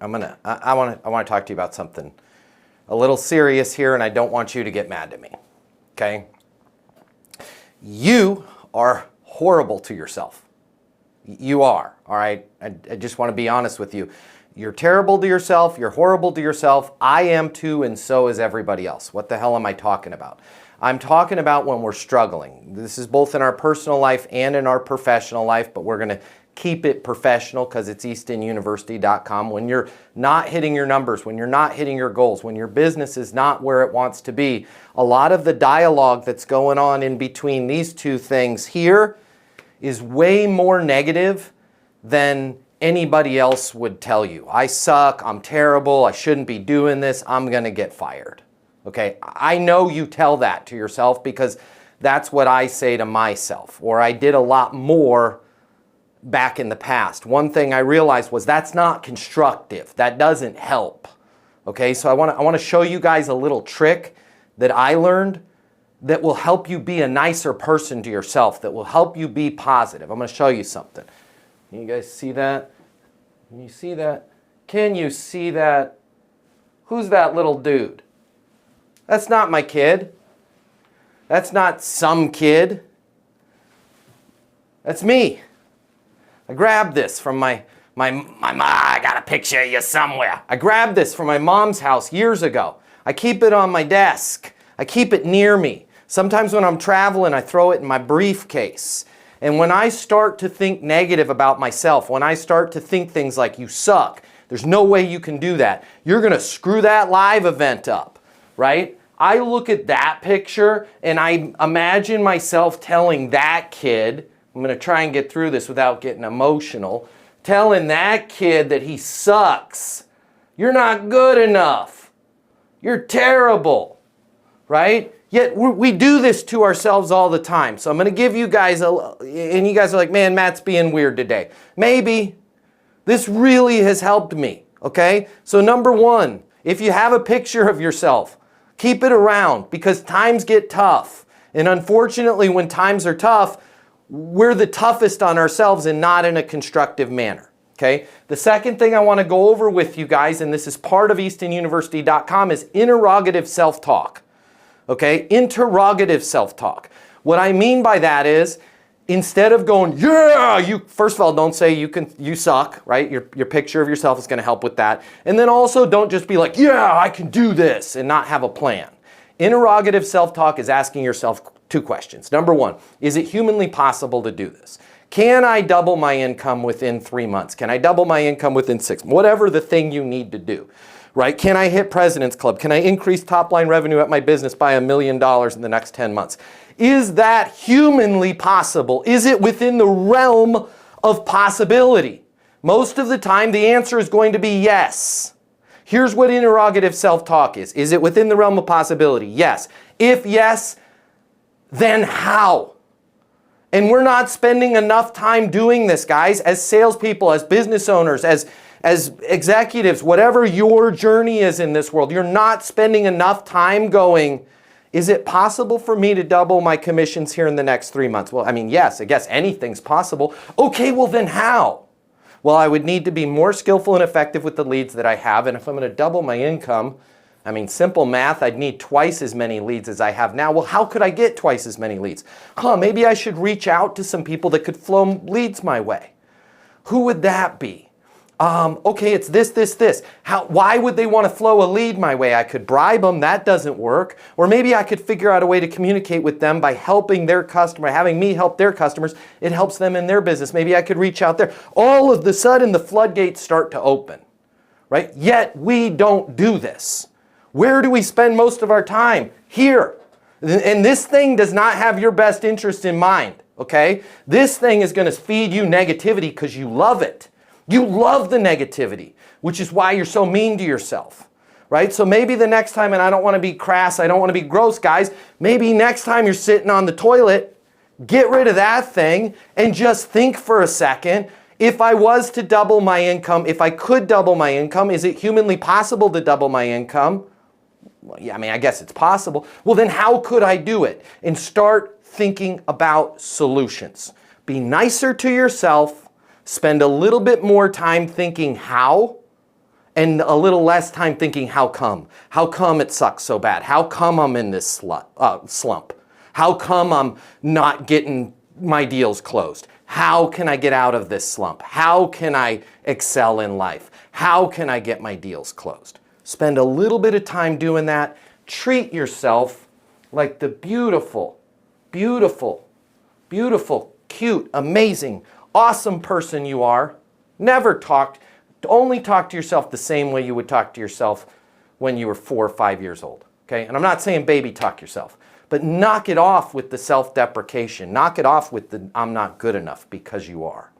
I want to talk to you about something a little serious here, and I don't want you to get mad at me. Okay? You are horrible to yourself. You are, all right? I just want to be honest with you. You're terrible to yourself. You're horrible to yourself. I am too, and so is everybody else. What the hell am I talking about? I'm talking about when we're struggling. This is both in our personal life and in our professional life, but we're going to keep it professional because it's eastonuniversity.com. When you're not hitting your numbers, when you're not hitting your goals, when your business is not where it wants to be, a lot of the dialogue that's going on in between these two things here is way more negative than anybody else would tell you. I suck, I'm terrible, I shouldn't be doing this, I'm gonna get fired. Okay, I know you tell that to yourself because that's what I say to myself, or I did a lot more back in the past. One thing I realized was that's not constructive. That doesn't help. Okay, so I want to show you guys a little trick that I learned that will help you be a nicer person to yourself, that will help you be positive. I'm going to show you something. Can you guys see that? Can you see that? Can you see that? Who's that little dude? That's not my kid. That's not some kid. That's me. I grabbed this from my mom. I got a picture of you somewhere. I grabbed this from my mom's house years ago. I keep it on my desk. I keep it near me. Sometimes when I'm traveling, I throw it in my briefcase. And when I start to think negative about myself, when I start to think things like, you suck, there's no way you can do that, you're going to screw that live event up, right? I look at that picture and I imagine myself telling that kid, I'm going to try and get through this without getting emotional, telling that kid that he sucks. You're not good enough. You're terrible, right? Yet we do this to ourselves all the time. So I'm going to give you guys, and you guys are like, man, Matt's being weird today. Maybe. This really has helped me, okay? So number one, if you have a picture of yourself, keep it around because times get tough. And unfortunately, when times are tough, we're the toughest on ourselves and not in a constructive manner, okay? The second thing I want to go over with you guys, and this is part of eastonuniversity.com, is interrogative self-talk, okay? Interrogative self-talk. What I mean by that is, instead of going, yeah, you, first of all, don't say you suck, right? Your picture of yourself is going to help with that. And then also don't just be like, yeah, I can do this and not have a plan. Interrogative self-talk is asking yourself two questions. Number one, is it humanly possible to do this? Can I double my income within 3 months? Can I double my income within 6 months? Whatever the thing you need to do, right? Can I hit President's Club? Can I increase top line revenue at my business by $1 million in the next 10 months? Is that humanly possible? Is it within the realm of possibility? Most of the time, the answer is going to be yes. Here's what interrogative self-talk is. Is it within the realm of possibility? Yes. If yes, then how? And we're not spending enough time doing this, guys, as salespeople, as business owners, as executives, whatever your journey is in this world, you're not spending enough time going, is it possible for me to double my commissions here in the next 3 months? Well, I mean, yes, I guess anything's possible. Okay, well then how? Well, I would need to be more skillful and effective with the leads that I have. And if I'm going to double my income, I mean, simple math, I'd need twice as many leads as I have now. Well, how could I get twice as many leads? Maybe I should reach out to some people that could flow leads my way. Who would that be? Okay, it's this. Why would they want to flow a lead my way? I could bribe them, that doesn't work. Or maybe I could figure out a way to communicate with them by helping their customer, having me help their customers. It helps them in their business. Maybe I could reach out there. All of the sudden, the floodgates start to open, right? Yet we don't do this. Where do we spend most of our time? Here. And this thing does not have your best interest in mind, okay? This thing is going to feed you negativity because you love it. You love the negativity, which is why you're so mean to yourself, right? So maybe the next time, and I don't want to be crass, I don't want to be gross, guys, maybe next time you're sitting on the toilet, get rid of that thing and just think for a second, if I was to double my income, if I could double my income, is it humanly possible to double my income? Well, yeah, I mean, I guess it's possible. Well, then how could I do it? And start thinking about solutions. Be nicer to yourself. Spend a little bit more time thinking how, And a little less time thinking, how come? How come it sucks so bad? How come I'm in this slump? How come I'm not getting my deals closed? How can I get out of this slump? How can I excel in life? How can I get my deals closed? Spend a little bit of time doing that. Treat yourself like the beautiful, beautiful, beautiful, cute, amazing, awesome person you are. Only talk to yourself the same way you would talk to yourself when you were 4 or 5 years old. Okay? And I'm not saying baby talk yourself, but knock it off with the self-deprecation. Knock it off with the I'm not good enough, because you are.